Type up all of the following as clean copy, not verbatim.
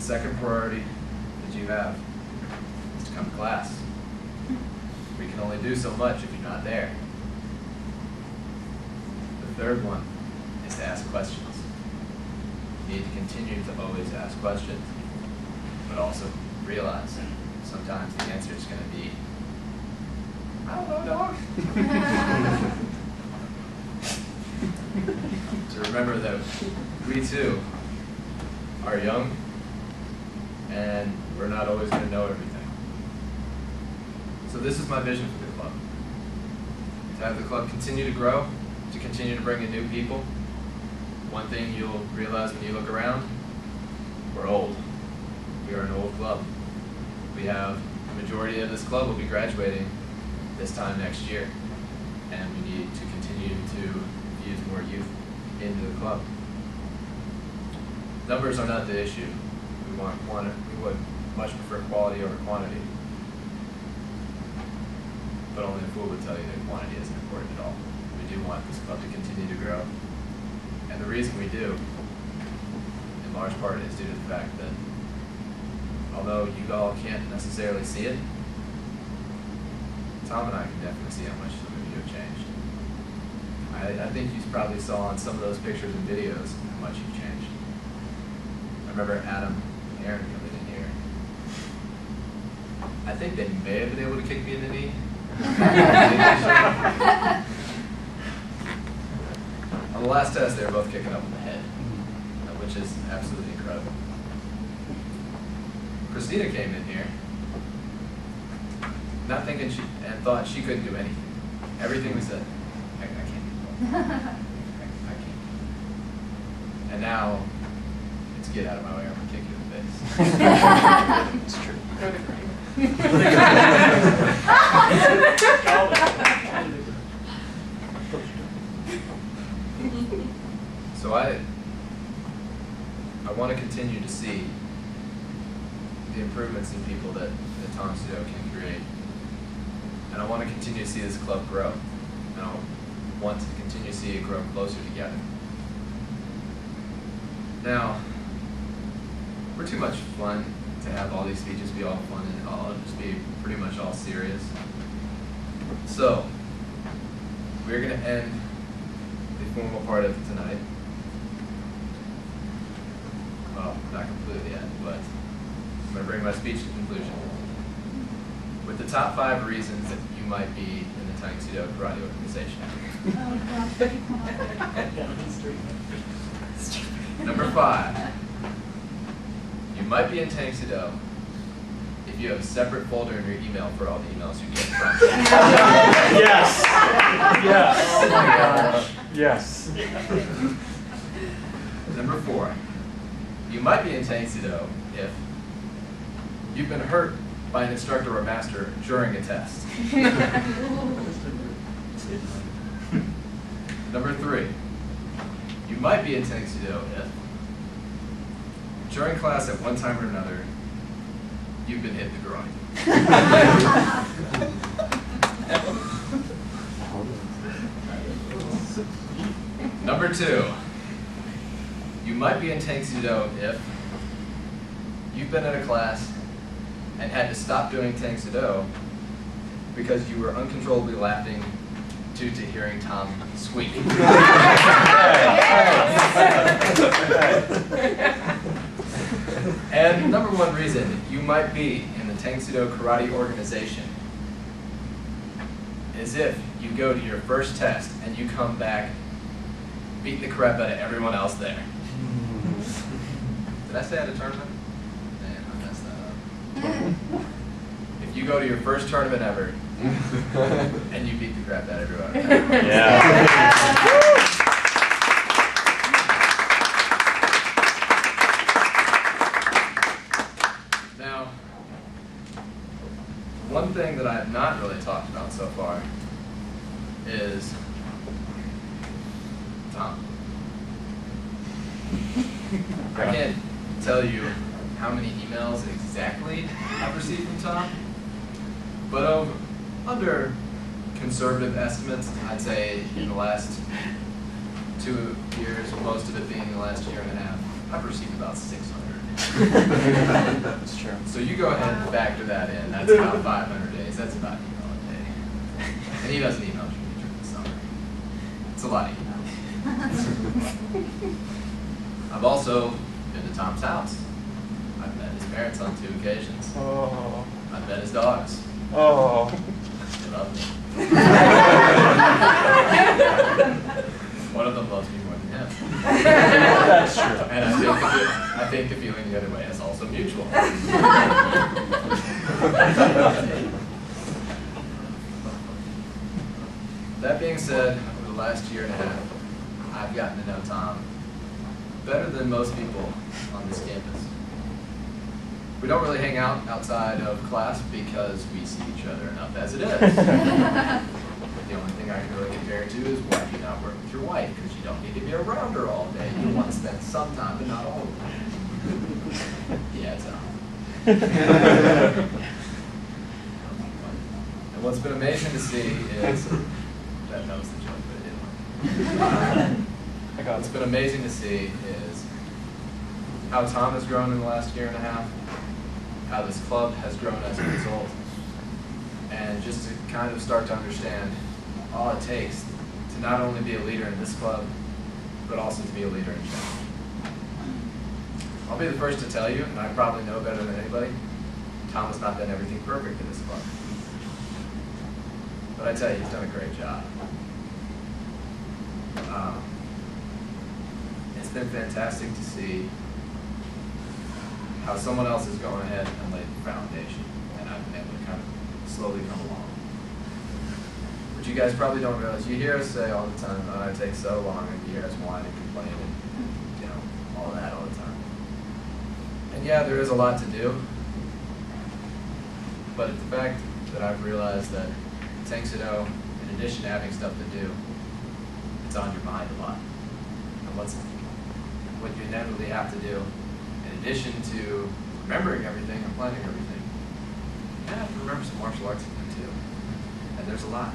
second priority that you have is to come to class. We can only do so much if you're not there. The third one is to ask questions. You need to continue to always ask questions, but also realize sometimes the answer is going to be, I don't know, dog. To remember that we too are young and we're not always going to know everything. So this is my vision for the club. To have the club continue to grow, to continue to bring in new people. One thing you'll realize when you look around, we're old. We are an old club. We have the majority of this club will be graduating this time next year. And we need to continue to infuse more youth into the club. Numbers are not the issue. We would much prefer quality over quantity. But only a fool would tell you that quantity isn't important at all. We do want this club to continue to grow. And the reason we do, in large part, is due to the fact that although you all can't necessarily see it, Tom and I can definitely see how much some of you have changed. I think you probably saw in some of those pictures and videos how much you've changed. I remember Adam and Aaron coming in here. I think they may have been able to kick me in the knee. On the last test, they were both kicking up in the head, which is absolutely incredible. Christina came in here, not thinking and thought she couldn't do anything. Everything we said, I can't do that. I can't. And now, it's get out of my way, I'm gonna kick you in the face. It's true. Go to grade. So I want to continue to see the improvements in people that Tom Sudo can create. And I want to continue to see this club grow. And I want to continue to see it grow closer together. Now, we're too much fun to have all these speeches be all fun and all just be pretty much all serious. So, we're going to end the formal part of tonight. Well, not completely yet, but I'm going to bring my speech to conclusion with the top 5 reasons that you might be in the Tang Sudo Karate organization. Number 5, you might be in Tang Sudo if you have a separate folder in your email for all the emails you get from. Yes. Yes. Oh my gosh. Yes. Number 4, you might be in Tang Sudo if you've been hurt by an instructor or master during a test. Number 3, you might be in Tang Sudo if during class at one time or another, you've been hit in the groin. Number 2, you might be in Tang Sudo if you've been in a class and had to stop doing Tang Sudo because you were uncontrollably laughing due to hearing Tom squeak. And number 1 reason you might be in the Tang Sudo Karate organization is if you go to your first test and you come back beating the crap out of everyone else there. Did I say I had a tournament? Man, I messed that up. If you go to your first tournament ever and you beat the crap out of everyone else. Yeah. Now, one thing that I have not really talked about so far is Tom. I can't tell you how many emails exactly I've received from Tom, but under conservative estimates, I'd say in the last 2 years, most of it being the last year and a half, I've received about 600. That's true. So you go ahead and factor that in. That's about 500 days. That's about an email a day. And he doesn't email you during the summer. It's a lot of emails. I've also been to Tom's house. I've met his parents on 2 occasions. Oh. I've met his dogs. Oh. They love me. One of them loves me more than him. That's true. And I think the feeling the other way is also mutual. That being said, over the last year and a half, I've gotten to know Tom better than most people on this campus. We don't really hang out outside of class because we see each other enough as it is. The only thing I can really compare it to is why do you not work with your wife? Because you don't need to be around her all day. You want to spend some time, but not all of it. Yeah, it's out. And what's been amazing to see is, that was the joke, but it didn't work. What's been amazing to see is how Tom has grown in the last year and a half, how this club has grown as a result, and just to kind of start to understand all it takes to not only be a leader in this club, but also to be a leader in general. I'll be the first to tell you, and I probably know better than anybody, Tom has not done everything perfect in this club. But I tell you, he's done a great job. It's been fantastic to see how someone else is going ahead and laid the foundation, and I've been able to kind of slowly come along. But you guys probably don't realize, you hear us say all the time, oh, it takes so long, and you hear us whine and complain and, all that all the time. And yeah, there is a lot to do, but it's the fact that I've realized that Tang, in addition to having stuff to do, it's on your mind a lot. And what you inevitably have to do, in addition to remembering everything and planning everything, you have to remember some martial arts too. And there's a lot.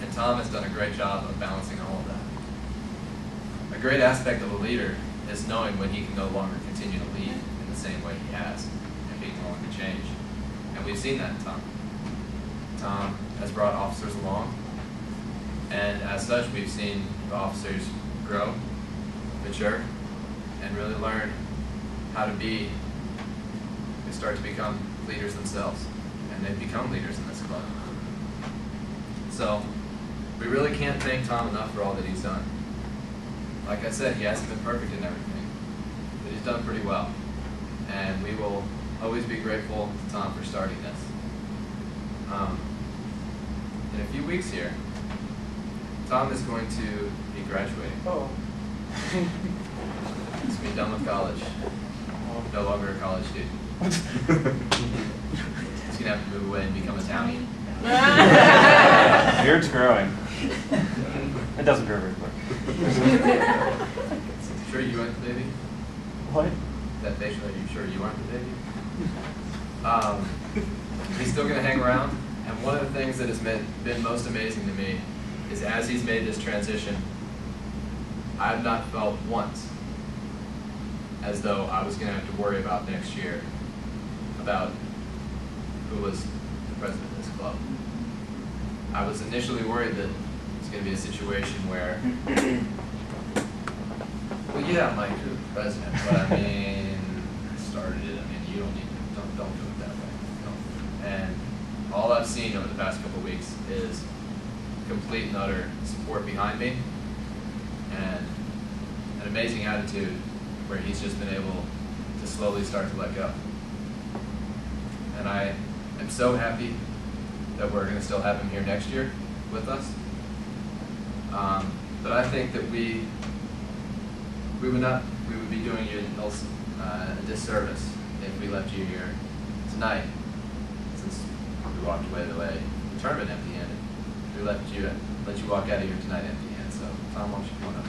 And Tom has done a great job of balancing all of that. A great aspect of a leader is knowing when he can no longer continue to lead in the same way he has and being willing to change. And we've seen that in Tom. Tom has brought officers along, and as such, we've seen the officers grow, mature, and really learn how to be, they start to become leaders themselves, and they've become leaders in this club. So, we really can't thank Tom enough for all that he's done. Like I said, he hasn't been perfect in everything, but he's done pretty well, and we will always be grateful to Tom for starting this. In a few weeks here, Tom is going to be graduating. Oh. He's going to be done with college. No longer a college student. He's going to have to move away and become a townie. Beard's growing. It doesn't grow very quick. Sure you aren't the baby? What? That facial, are you sure you aren't the baby? He's still going to hang around. And one of the things that has been most amazing to me is as he's made this transition, I have not felt once as though I was going to have to worry about next year about who was the president of this club. I was initially worried that it's going to be a situation where, well, yeah, Mike, you're the president, but I mean, started it. I mean, you don't need to, don't do it that way. Don't. And all I've seen over the past couple of weeks is complete and utter support behind me and an amazing attitude where he's just been able to slowly start to let go. And I am so happy that we're going to still have him here next year with us. But I think that we would be doing you a disservice if we left you here tonight, since we walked away the tournament empty-handed. We let you walk out of here tonight empty-handed. So Tom, why don't you come on up?